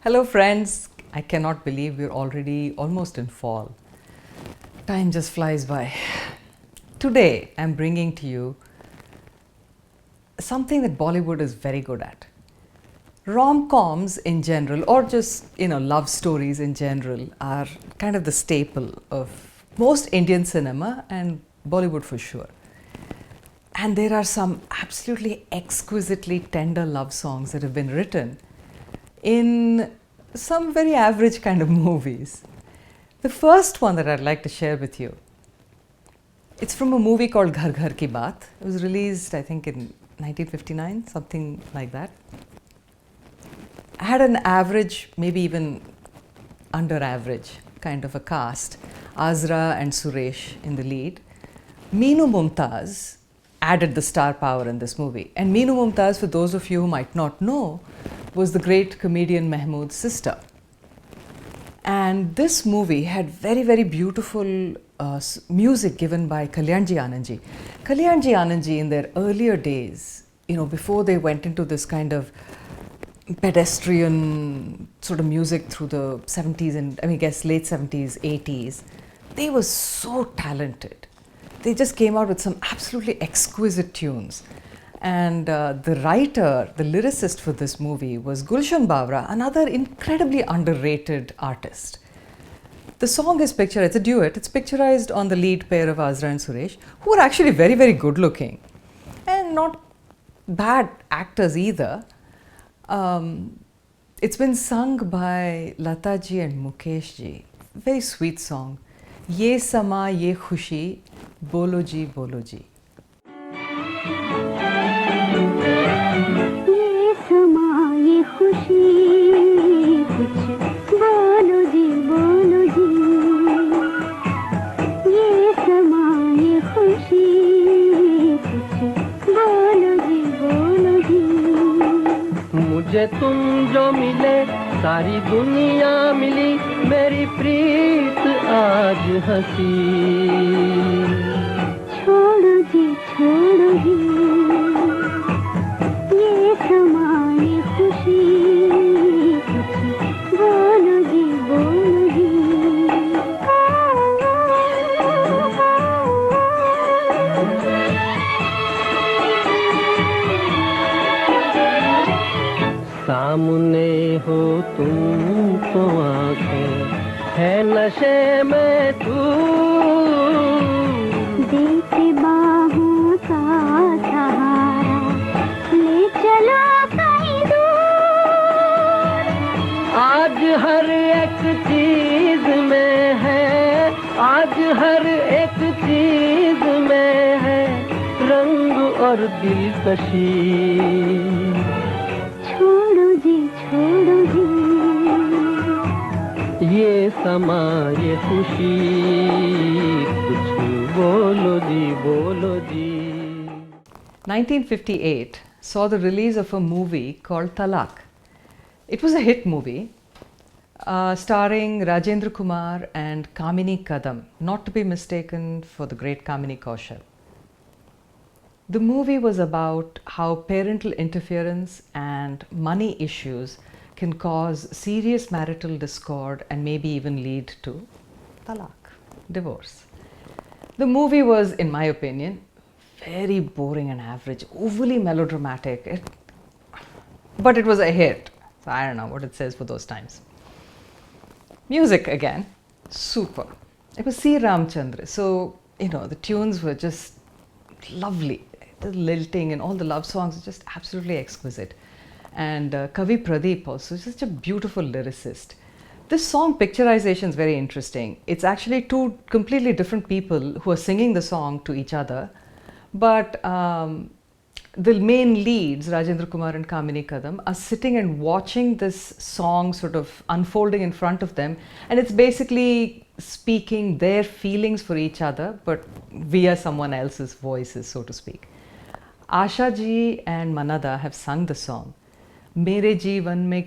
Hello friends, I cannot believe we're already almost in fall. Time just flies by. Today I'm bringing to you something that Bollywood is very good at. Rom-coms in general, or just love stories in general, are kind of the staple of most Indian cinema and Bollywood for sure. And there are some absolutely exquisitely tender love songs that have been written in some very average kind of movies. The first one that I'd like to share with you, it's from a movie called Ghar Ghar Ki Baat. It was released, I think, in 1959, something like that. I had an average, maybe even under average kind of a cast. Azra and Suresh in the lead. Meenu Mumtaz added the star power in this movie. And Meenu Mumtaz, for those of you who might not know, was the great comedian Mahmood's sister. And this movie had very, very beautiful music given by Kalyanji Anandji. Kalyanji Anandji in their earlier days, before they went into this kind of pedestrian sort of music through the 70s and I guess late 70s, 80s, they were so talented. They just came out with some absolutely exquisite tunes. And the writer, the lyricist for this movie was Gulshan Bawra, another incredibly underrated artist. The song is pictured, it's a duet, it's picturized on the lead pair of Azra and Suresh, who are actually very, very good looking and not bad actors either. It's been sung by Lata ji and Mukesh ji. Very sweet song. Ye sama ye khushi, bolo ji bolo ji. ये समा ये खुशी कुछ बोलो जी ये समा ये खुशी कुछ बोलो जी मुझे तुम जो मिले सारी दुनिया मिली मेरी प्रीत आज हंसी छोड़ो जी ये समा ये खुशी कुछ बोलो जी सामने हो तुम तो आंखें है नशे में तू देते बाहों का सहारा ले चलो कहीं दूर आज हर एक चीज में है आज हर एक चीज में है रंग और दिलकशी छोड़ो जी ये समा ये खुशी कुछ बोलो जी 1958 saw the release of a movie called Talaq. It was a hit movie starring Rajendra Kumar and Kamini Kadam, not to be mistaken for the great Kamini Kaushal. The movie was about how parental interference and money issues can cause serious marital discord and maybe even lead to talaq, divorce. The movie was, in my opinion, very boring and average, overly melodramatic, but it was a hit. So I don't know what it says for those times. Music again, super. It was C. Ramchandra, so the tunes were just lovely. The lilting and all the love songs are just absolutely exquisite. And Kavi Pradeep also, such a beautiful lyricist. This song picturization is very interesting. It's actually two completely different people who are singing the song to each other, but the main leads, Rajendra Kumar and Kamini Kadam, are sitting and watching this song sort of unfolding in front of them, and it's basically speaking their feelings for each other, but via someone else's voices, so to speak. Asha ji and Manada have sung the song. मेरे जीवन में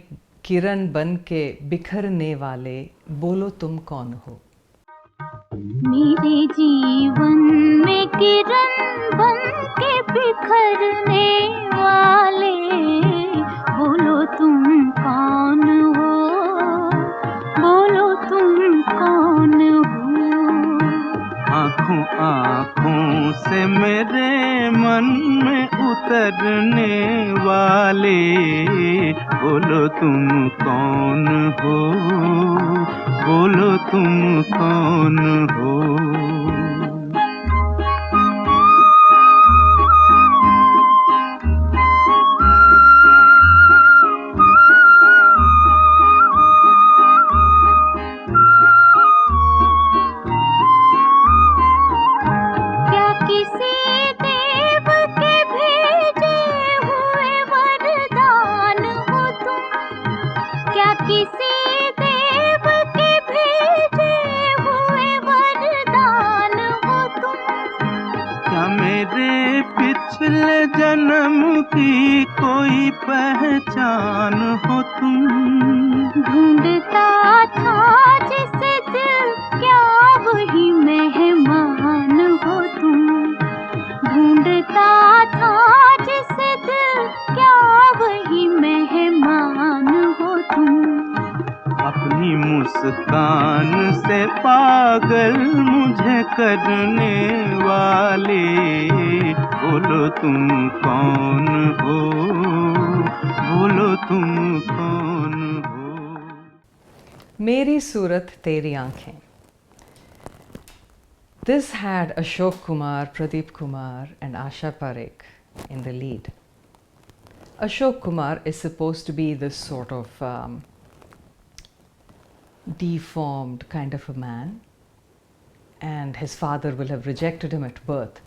किरण बन के बिखरने वाले बोलो तुम कौन हो मेरे जीवन में किरण बन के बिखरने वाले बोलो तुम कौन हो आँखों से मेरे मन में उतरने वाले, बोलो तुम कौन हो, बोलो तुम कौन हो। पिछले जन्म की कोई पहचान हो तुम, ढूंढता था जिसे दिल, क्या वही मेहमान हो तुम। ढूंढता था जिसे दिल, क्या वही मेहमान हो तुम। अपनी मुस्कान से पागल मुझे करने वाले, बोलो तुम कौन हो, बोलो तुम कौन हो। मेरी सूरत तेरी आंखें. This had Ashok Kumar, Pradeep Kumar and Asha Parekh in the lead. Ashok Kumar is supposed to be this sort of deformed kind of a man, and his father will have rejected him at birth.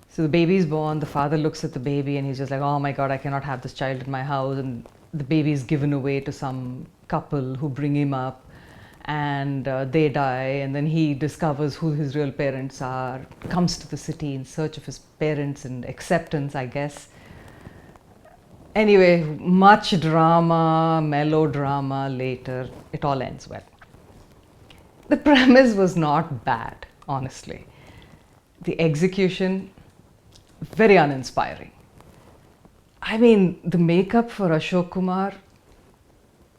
So the baby is born, the father looks at the baby and he's just like, oh my god, I cannot have this child in my house, and the baby is given away to some couple who bring him up, and they die, and then he discovers who his real parents are, comes to the city in search of his parents and acceptance, I guess. Anyway, much drama, melodrama later, it all ends well. The premise was not bad, honestly. The execution, very uninspiring. I mean, the makeup for Ashok Kumar,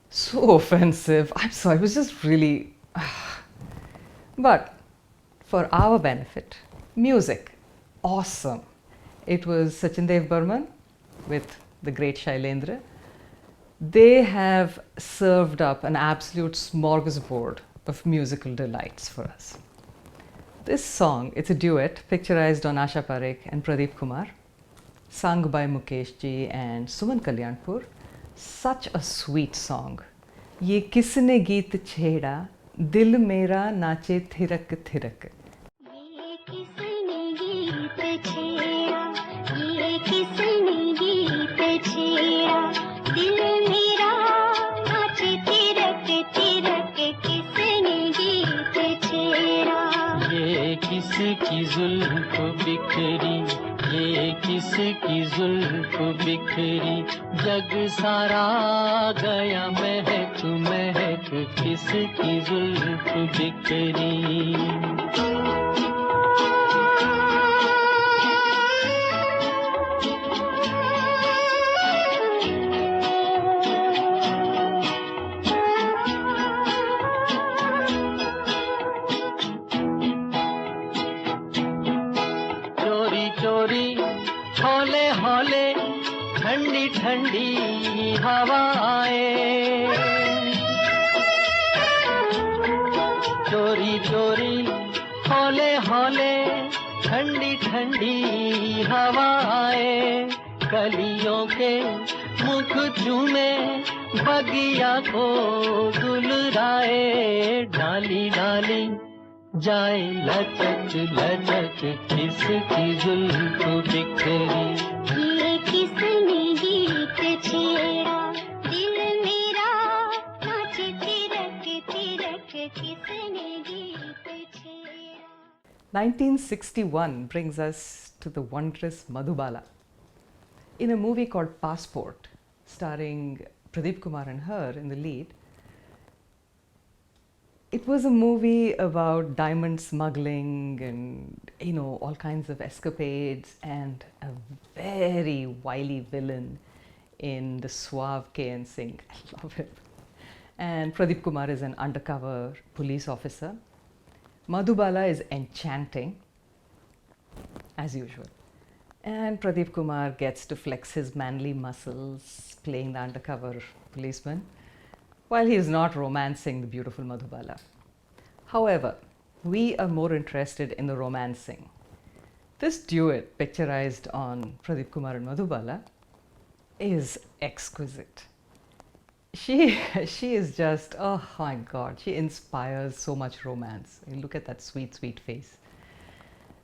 so offensive. I'm sorry, it was just really... But for our benefit, music, awesome. It was Sachin Dev Burman with the great Shailendra. They have served up an absolute smorgasbord of musical delights for us. This song, it's a duet picturized on Asha Parekh and Pradeep Kumar, sung by Mukesh ji and Suman Kalyanpur. Such a sweet song. ये किसने गीत छेड़ा, दिल मेरा नाचे थिरक थिरक. ये किसने गीत छेड़ा, ये किसने गीत छेड़ा, दिल मेरा नाचे थिरक थिरक, किसने गीत छेड़ा। ये किसकी जुल्फ बिखरी, ये किसकी जुल्फ बिखरी, जग सारा गया महक महक, किसकी जुल्फ बिखरी। ठंडी ठंडी हवाएं, चोरी चोरी हौले हौले ठंडी ठंडी हवाएं, कलियों के मुख चूमे बगिया को गुलराए, डाली डाली जाए लचक लचक, किसकी जुल्फ बिखरी। ये किसने गीत छेड़ा, दिल मेरा नाचे थिरक थिरक, किसने गीत छेड़ा। 1961 brings us to the wondrous Madhubala. In a movie called Passport, starring Pradeep Kumar and her in the lead, it was a movie about diamond smuggling and, you know, all kinds of escapades, and a very wily villain in the suave K.N. Singh. I love him. And Pradeep Kumar is an undercover police officer. Madhubala is enchanting. as usual. And Pradeep Kumar gets to flex his manly muscles playing the undercover policeman while he is not romancing the beautiful Madhubala. However, we are more interested in the romancing. This duet, picturized on Pradeep Kumar and Madhubala, is exquisite. She is just, oh my God, she inspires so much romance. You look at that sweet, sweet face.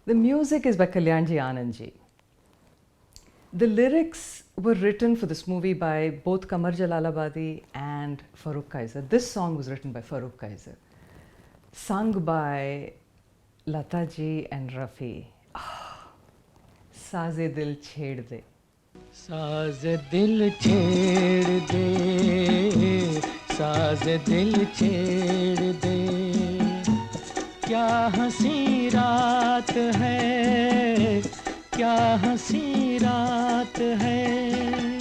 The music is by Kalyanji Anandji. The lyrics were written for this movie by both Kamar Jalalabadi and Farooq Kaiser. This song was written by Farooq Kaiser, sung by Lata ji and Rafi. साज़े दिल छेड़ दे, साज़ दिल छेड़ दे, साज़ दिल छेड़ दे, क्या हंसी रात है, क्या हंसी रात है।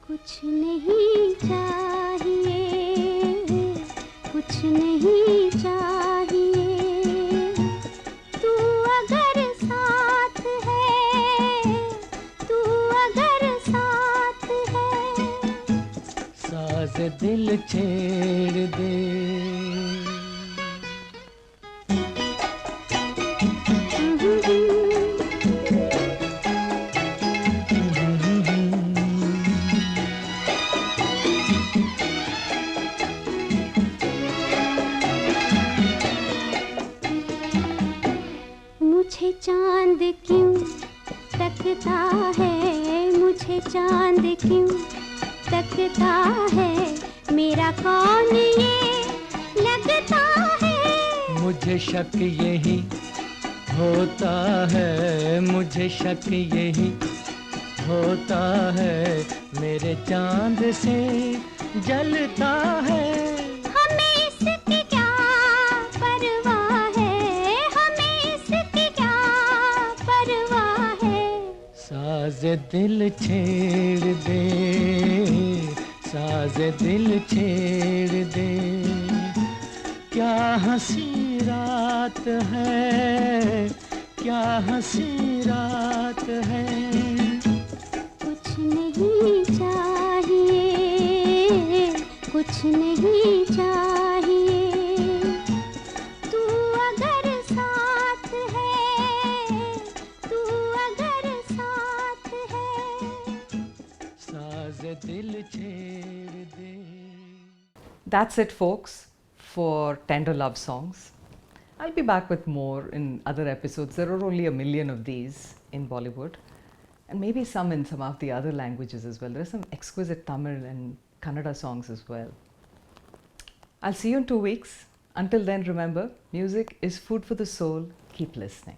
कुछ नहीं चाहिए, कुछ नहीं चाहिए, तू अगर साथ है, तू अगर साथ है। साज़ दिल छेड़ दे। मुझे चांद क्यों तकता है, मुझे चांद क्यों तकता है, मेरा कौन ये लगता है। मुझे शक यही होता है, मुझे शक यही होता है, मेरे चांद से जलता है। हमें इसकी क्या परवाह है, हमें इसकी क्या परवाह है। साज़ दिल छेड़ दे, साज़ दिल छेड़ दे, क्या हंसी रात है, क्या हंसी रात है। कुछ नहीं चाहिए, कुछ नहीं चाहिए, तू अगर साथ है, तू अगर साथ है। साज़ दिल छेड़ दे। That's it, folks, for tender love songs. I'll be back with more in other episodes. There are only a million of these in Bollywood, and maybe some in some of the other languages as well. There are some exquisite Tamil and Kannada songs as well. I'll see you in 2 weeks. Until then, remember, music is food for the soul. Keep listening.